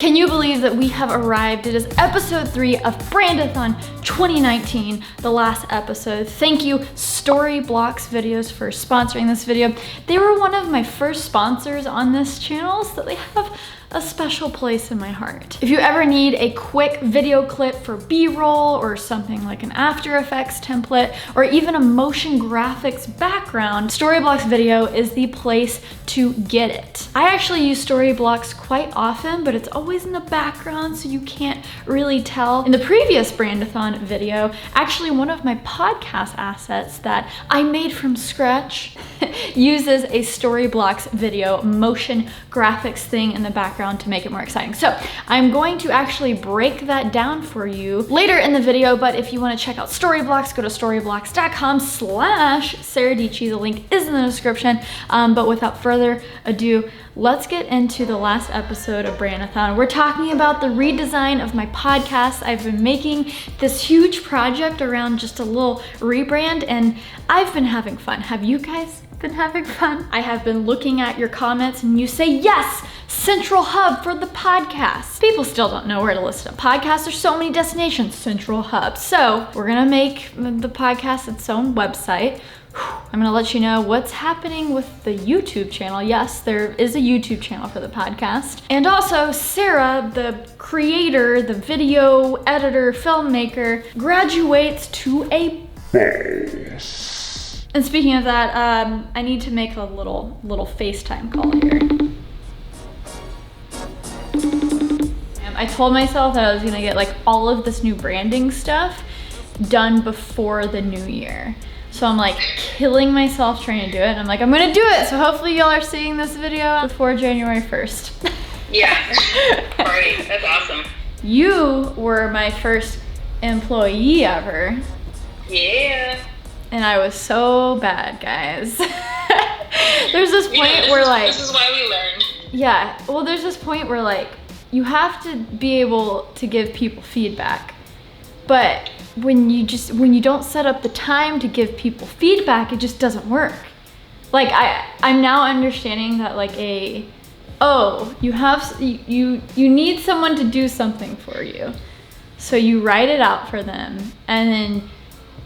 Can you believe that we have arrived? It is episode 3 of Brandathon 2019, the last episode. Thank you, Storyblocks videos, for sponsoring this video. They were one of my first sponsors on this channel, so they have a special place in my heart. If you ever need a quick video clip for B-roll or something like an After Effects template or even a motion graphics background, Storyblocks video is the place to get it. I actually use Storyblocks quite often, but it's always in the background so you can't really tell. In the previous Brandathon video, actually one of my podcast assets that I made from scratch uses a Storyblocks video motion graphics thing in the background to make it more exciting. So I'm going to actually break that down for you later in the video, but if you want to check out Storyblocks, go to storyblocks.com/saradietschy. The link is in the description. But without further ado, let's get into the last episode of Brandathon. We're talking about the redesign of my podcast. I've been making this huge project around just a little rebrand, and I've been having fun. Have you guys been having fun? I have been looking at your comments and you say, yes, central hub for the podcast. People still don't know where to listen to podcasts. There's so many destinations, central hub. So we're gonna make the podcast its own website. I'm gonna let you know what's happening with the YouTube channel. Yes, there is a YouTube channel for the podcast. And also Sara, the creator, the video editor, filmmaker, graduates to a boss. And speaking of that, I need to make a little FaceTime call here. I told myself that I was gonna get like all of this new branding stuff done before the new year. So I'm like killing myself trying to do it. And I'm like, I'm gonna do it. So hopefully y'all are seeing this video before January 1st. Yeah, alright, that's awesome. You were my first employee ever. Yeah. And I was so bad, guys. There's this point where like... This is why we learn. Yeah, well there's this point where like, you have to be able to give people feedback. But when you don't set up the time to give people feedback, it just doesn't work. Like I'm now understanding that like you need someone to do something for you. So you write it out for them and then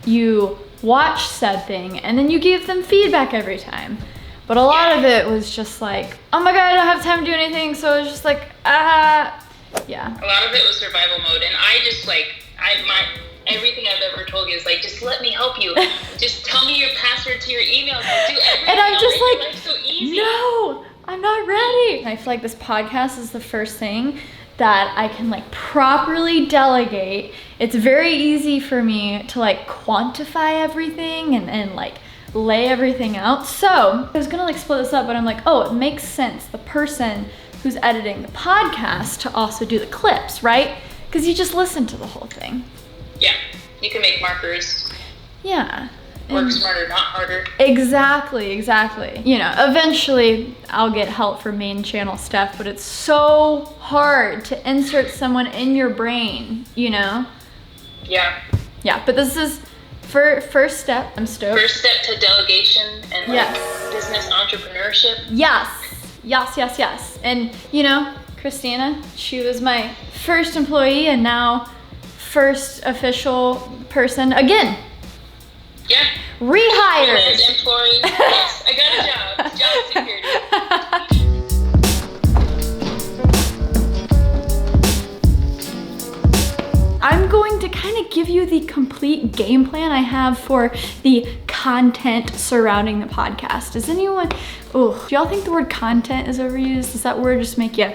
you watch said thing and then you give them feedback every time. But a lot of it was just like, oh my God, I don't have time to do anything. So it's just like, yeah. A lot of it was survival mode, and I just like, everything I've ever told you is like, just let me help you. Just tell me your password to your email. I'll do everything. And I'm just like, life so easy. No, I'm not ready. I feel like this podcast is the first thing that I can like properly delegate. It's very easy for me to like quantify everything and like lay everything out. So I was gonna like split this up, but I'm like, oh, it makes sense. The person who's editing the podcast to also do the clips, right? Because you just listen to the whole thing. Yeah, you can make markers. Yeah. Work smarter, not harder. Exactly. You know, eventually I'll get help for main channel stuff, but it's so hard to insert someone in your brain, you know? Yeah. Yeah, but this is first step. I'm stoked. First step to delegation and like business entrepreneurship. Yes. And you know, Christina, she was my first employee and now first official person again. Yeah. Rehired. Employee. Yes, I got a job. Job security. I'm going to kind of give you the complete game plan I have for the content surrounding the podcast. Does anyone, do y'all think the word content is overused? Does that word just make you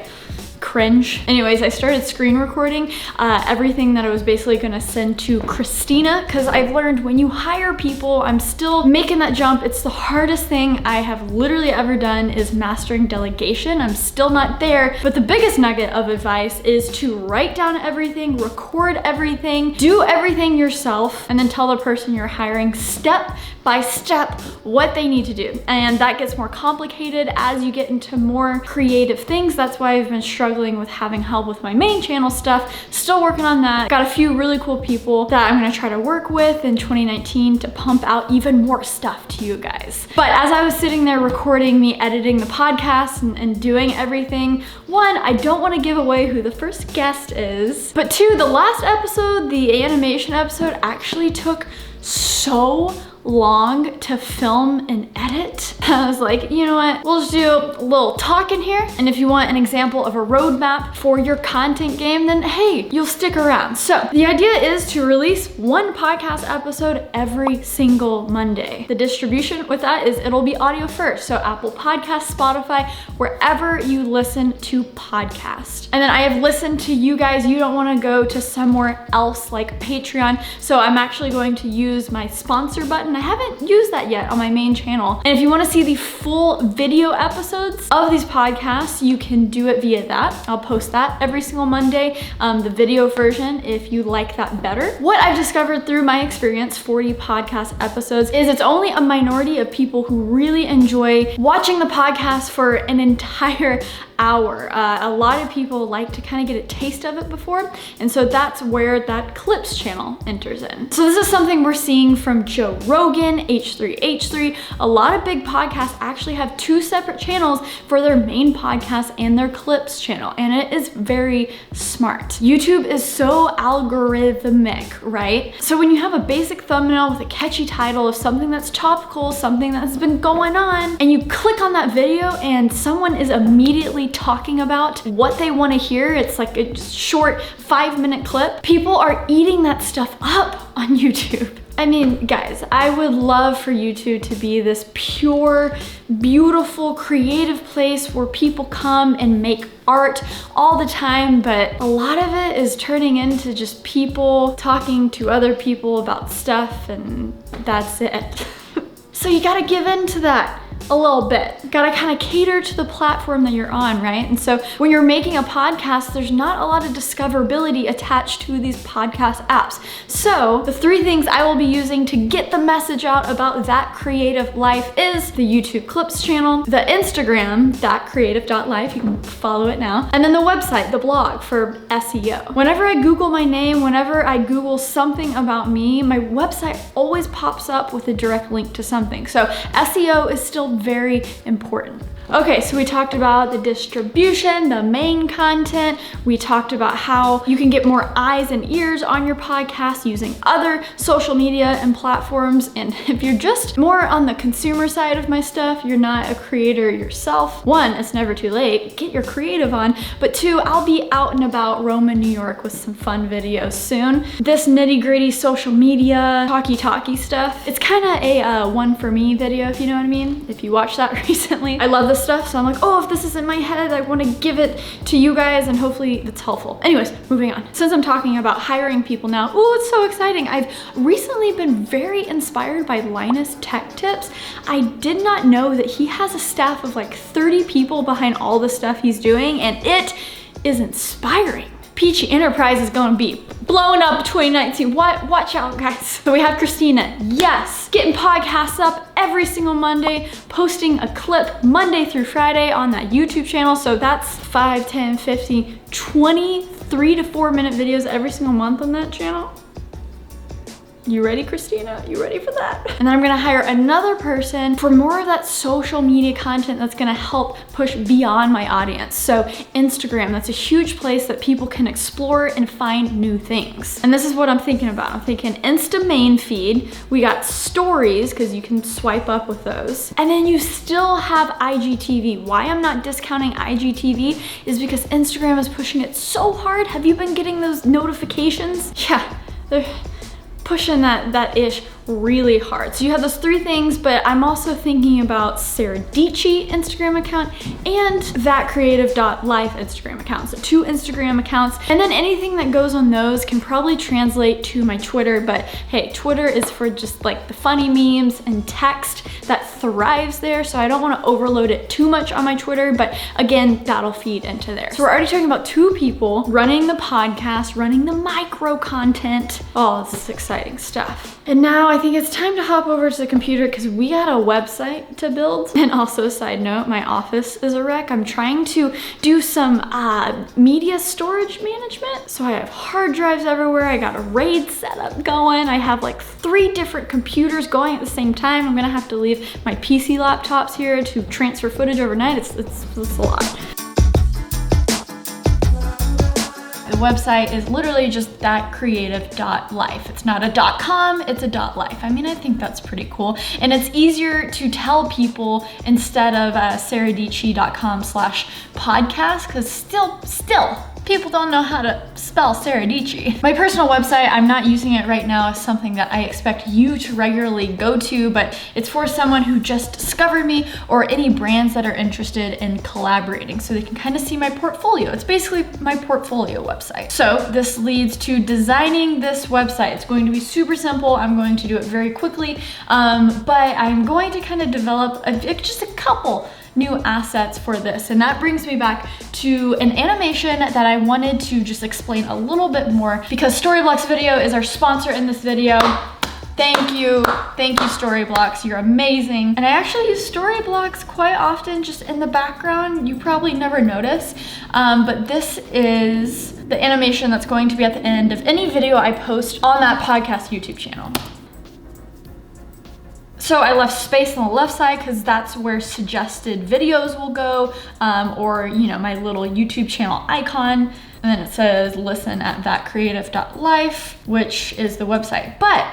cringe? Anyways, I started screen recording everything that I was basically gonna send to Christina, because I've learned when you hire people, I'm still making that jump. It's the hardest thing I have literally ever done is mastering delegation. I'm still not there, but the biggest nugget of advice is to write down everything, record everything, do everything yourself, and then tell the person you're hiring step by step what they need to do. And that gets more complicated as you get into more creative things. That's why I've been struggling struggling with having help with my main channel stuff. Still working on that. Got a few really cool people that I'm gonna try to work with in 2019 to pump out even more stuff to you guys. But as I was sitting there recording me editing the podcast and doing everything, one, I don't want to give away who the first guest is, but two, the last episode, the animation episode, actually took so long to film and edit. I was like, you know what, we'll just do a little talking here, and if you want an example of a roadmap for your content game, then hey, you'll stick around. So the idea is to release one podcast episode every single Monday. The distribution with that is it'll be audio first, so Apple Podcasts, Spotify, wherever you listen to podcasts. And then I have listened to you guys, you don't want to go to somewhere else like Patreon, so I'm actually going to use my sponsor button. I haven't used that yet on my main channel. And if you want to see the full video episodes of these podcasts, you can do it via that. I'll post that every single Monday, the video version, if you like that better. What I've discovered through my experience, 40 podcast episodes, is it's only a minority of people who really enjoy watching the podcast for an entire hour. A lot of people like to kind of get a taste of it before, and so that's where that clips channel enters in. So this is something we're seeing from Joe Rogan, H3H3. A lot of big podcasts actually have two separate channels for their main podcast and their clips channel, and it is very smart. YouTube is so algorithmic, right? So when you have a basic thumbnail with a catchy title of something that's topical, something that's been going on, and you click on that video and someone is immediately talking about what they want to hear, it's like a short 5-minute clip, people are eating that stuff up on YouTube. I mean, guys, I would love for YouTube to be this pure, beautiful, creative place where people come and make art all the time, but a lot of it is turning into just people talking to other people about stuff, and that's it. So you gotta give in to that a little bit. Gotta kind of cater to the platform that you're on, right? And so when you're making a podcast, there's not a lot of discoverability attached to these podcast apps. So the 3 things I will be using to get the message out about That Creative Life is the YouTube Clips channel, the Instagram, thatcreative.life, you can follow it now, and then the website, the blog for SEO. Whenever I Google my name, whenever I Google something about me, my website always pops up with a direct link to something. So SEO is still very important. Okay, so we talked about the distribution, the main content. We talked about how you can get more eyes and ears on your podcast using other social media and platforms. And if you're just more on the consumer side of my stuff, you're not a creator yourself, 1, it's never too late, get your creative on, but 2, I'll be out and about roaming New York with some fun videos soon. This nitty-gritty social media, talky stuff, it's kind of a one for me video, if you know what I mean. If you watched that recently, I love this stuff, so I'm like, oh, if this is in my head, I want to give it to you guys, and hopefully it's helpful. Anyways, moving on. Since I'm talking about hiring people now, oh, it's so exciting. I've recently been very inspired by Linus Tech Tips. I did not know that he has a staff of like 30 people behind all the stuff he's doing, and it is inspiring. Peachy Enterprise is gonna be blowing up 2019. Watch out, guys. So we have Christina, yes, getting podcasts up every single Monday, posting a clip Monday through Friday on that YouTube channel. So that's 5, 10, 15, 20, 3 to 4 minute videos every single month on that channel. You ready, Christina? You ready for that? And then I'm gonna hire another person for more of that social media content that's gonna help push beyond my audience. So Instagram, that's a huge place that people can explore and find new things. And this is what I'm thinking about. I'm thinking Insta main feed, we got stories, because you can swipe up with those. And then you still have IGTV. Why I'm not discounting IGTV is because Instagram is pushing it so hard. Have you been getting those notifications? Yeah, they're pushing that ish really hard. So you have those 3 things, but I'm also thinking about saradietschy Instagram account and thatcreative.life Instagram account. So 2 Instagram accounts, and then anything that goes on those can probably translate to my Twitter, but hey, Twitter is for just like the funny memes and text that thrives there, so I don't want to overload it too much on my Twitter, but again, that'll feed into there. So we're already talking about 2 people running the podcast, running the micro content. Oh, this is exciting stuff. And now I I think it's time to hop over to the computer because we got a website to build. And also, side note, my office is a wreck. I'm trying to do some media storage management. So I have hard drives everywhere. I got a RAID setup going. I have like 3 different computers going at the same time. I'm gonna have to leave my PC laptops here to transfer footage overnight. It's a lot. The website is literally just thatcreative.life. It's not a .com, it's a .life. I mean, I think that's pretty cool. And it's easier to tell people instead of saradietschy.com/podcast, because still, people don't know how to spell Saradietschy. My personal website, I'm not using it right now, is something that I expect you to regularly go to, but it's for someone who just discovered me or any brands that are interested in collaborating so they can kind of see my portfolio. It's basically my portfolio website. So this leads to designing this website. It's going to be super simple. I'm going to do it very quickly, but I'm going to kind of develop just a couple new assets for this. And that brings me back to an animation that I wanted to just explain a little bit more because Storyblocks Video is our sponsor in this video. Thank you Storyblocks, you're amazing. And I actually use Storyblocks quite often just in the background. You probably never notice, but this is the animation that's going to be at the end of any video I post on that podcast YouTube channel. So I left space on the left side because that's where suggested videos will go, or my little YouTube channel icon. And then it says listen at thatcreative.life, which is the website. But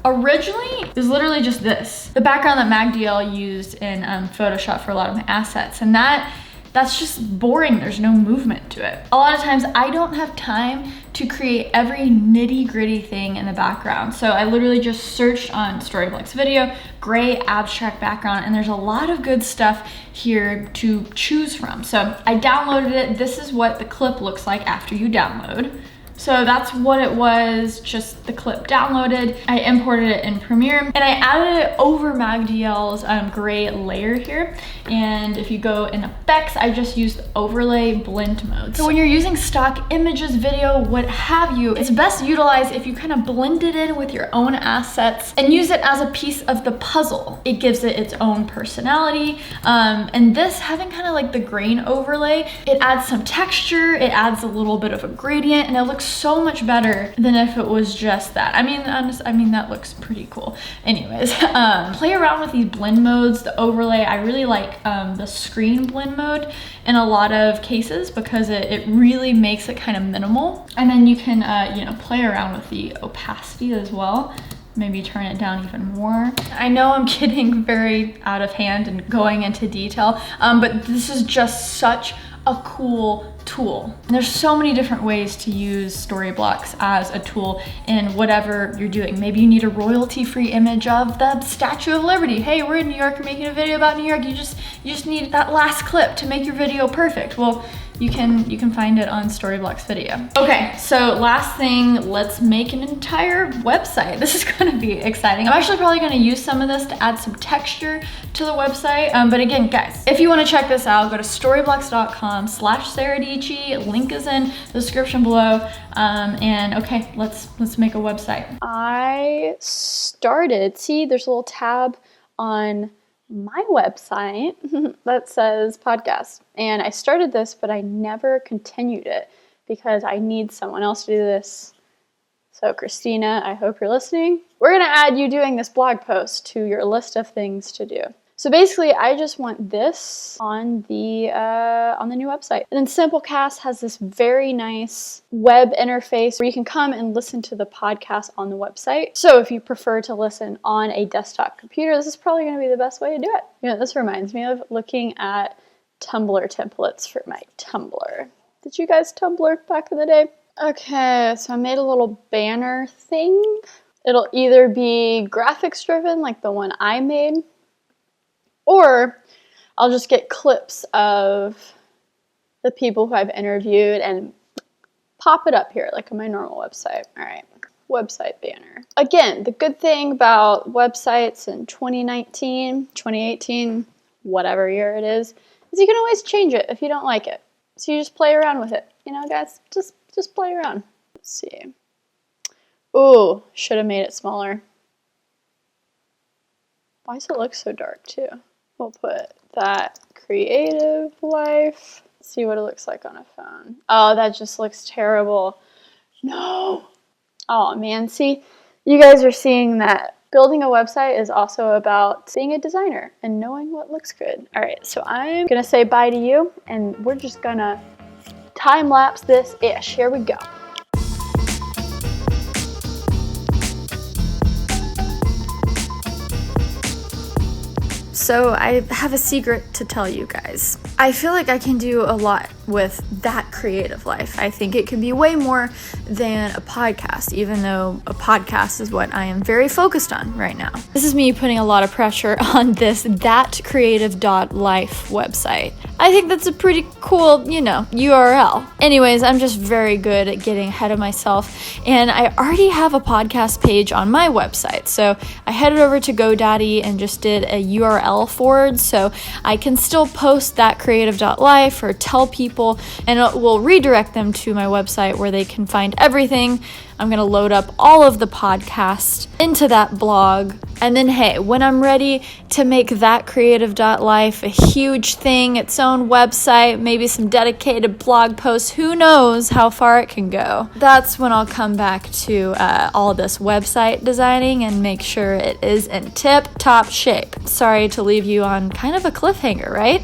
originally, it was literally just this. The background that MagDL used in Photoshop for a lot of my assets. And that's just boring. There's no movement to it. A lot of times I don't have time to create every nitty gritty thing in the background. So I literally just searched on Storyblocks Video, gray abstract background, and there's a lot of good stuff here to choose from. So I downloaded it. This is what the clip looks like after you download. So that's what it was, just the clip downloaded. I imported it in Premiere and I added it over MagDL's gray layer here. And if you go in effects, I just used overlay blend mode. So when you're using stock images, video, what have you, it's best utilized if you kind of blend it in with your own assets and use it as a piece of the puzzle. It gives it its own personality. And this, having kind of like the grain overlay, it adds some texture, it adds a little bit of a gradient, and it looks so much better than if it was just that. I mean, that looks pretty cool. Anyways, play around with these blend modes, the overlay. I really like the screen blend mode in a lot of cases because it really makes it kind of minimal. And then you can, play around with the opacity as well. Maybe turn it down even more. I know I'm getting very out of hand and going into detail, but this is just such a cool tool. And there's so many different ways to use Storyblocks as a tool in whatever you're doing. Maybe you need a royalty-free image of the Statue of Liberty. Hey, we're in New York making a video about New York. You just need that last clip to make your video perfect. Well, you can find it on Storyblocks Video. Okay, so last thing, let's make an entire website. This is gonna be exciting. I'm actually probably gonna use some of this to add some texture to the website. But again, guys, if you wanna check this out, go to storyblocks.com/saradietschy. Link is in the description below. And okay, let's make a website. I started, see, there's a little tab on my website that says podcast, and I started this, but I never continued it because I need someone else to do this. So Christina, I hope you're listening. We're gonna add you doing this blog post to your list of things to do. So basically, I just want this on the new website. And then Simplecast has this very nice web interface where you can come and listen to the podcast on the website. So if you prefer to listen on a desktop computer, this is probably going to be the best way to do it. This reminds me of looking at Tumblr templates for my Tumblr. Did you guys Tumblr back in the day? Okay, so I made a little banner thing. It'll either be graphics driven, like the one I made, or I'll just get clips of the people who I've interviewed and pop it up here like on my normal website. All right, website banner. Again, the good thing about websites in 2019, 2018, whatever year it is you can always change it if you don't like it. So you just play around with it. Guys, just play around. Let's see. Ooh, should have made it smaller. Why does it look so dark too? We'll put that creative life. Let's see what it looks like on a phone. Oh, that just looks terrible. No. Oh man, see, you guys are seeing that building a website is also about being a designer and knowing what looks good. All right, so I'm gonna say bye to you and we're just gonna time lapse this-ish. Here we go. So I have a secret to tell you guys. I feel like I can do a lot with that creative life. I think it can be way more than a podcast, even though a podcast is what I am very focused on right now. This is me putting a lot of pressure on this thatcreative.life website. I think that's a pretty cool, URL. Anyways, I'm just very good at getting ahead of myself, and I already have a podcast page on my website. So I headed over to GoDaddy and just did a URL forward, so I can still post thatcreative.life or tell people, and it will redirect them to my website where they can find everything. I'm going to load up all of the podcasts into that blog. And then, hey, when I'm ready to make thatcreative.life a huge thing, its own website, maybe some dedicated blog posts, who knows how far it can go. That's when I'll come back to all this website designing and make sure it is in tip-top shape. Sorry to leave you on kind of a cliffhanger, right?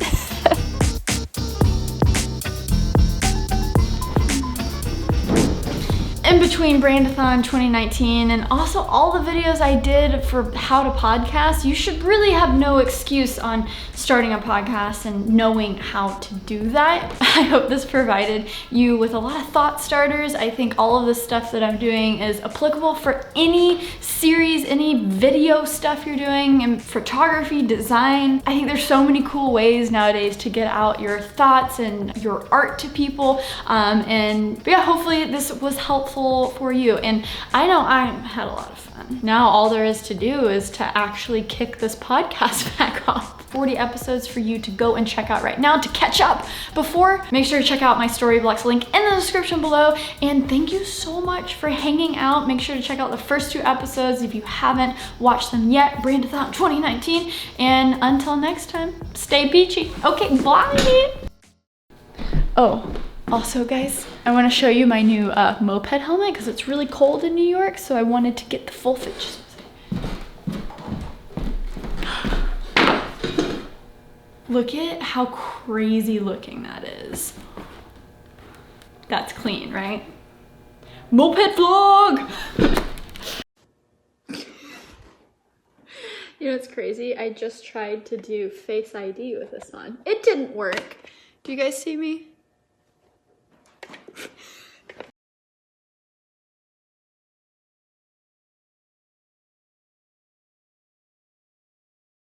In between Brandathon 2019 and also all the videos I did for how to podcast, you should really have no excuse on starting a podcast and knowing how to do that. I hope this provided you with a lot of thought starters. I think all of the stuff that I'm doing is applicable for any series, any video stuff you're doing, in photography, design. I think there's so many cool ways nowadays to get out your thoughts and your art to people. But yeah, hopefully this was helpful for you. And I know I had a lot of fun. Now all there is to do is to actually kick this podcast back off. 40 episodes for you to go and check out right now to catch up before. Make sure to check out my Storyblocks link in the description below. And thank you so much for hanging out. Make sure to check out the first 2 episodes if you haven't watched them yet. Brandathon 2019. And until next time, stay peachy. Okay, bye. Oh. Also, guys, I want to show you my new moped helmet because it's really cold in New York, so I wanted to get the full fit. Look at how crazy looking that is. That's clean, right? Moped vlog! You know what's crazy? I just tried to do Face ID with this on. It didn't work. Do you guys see me?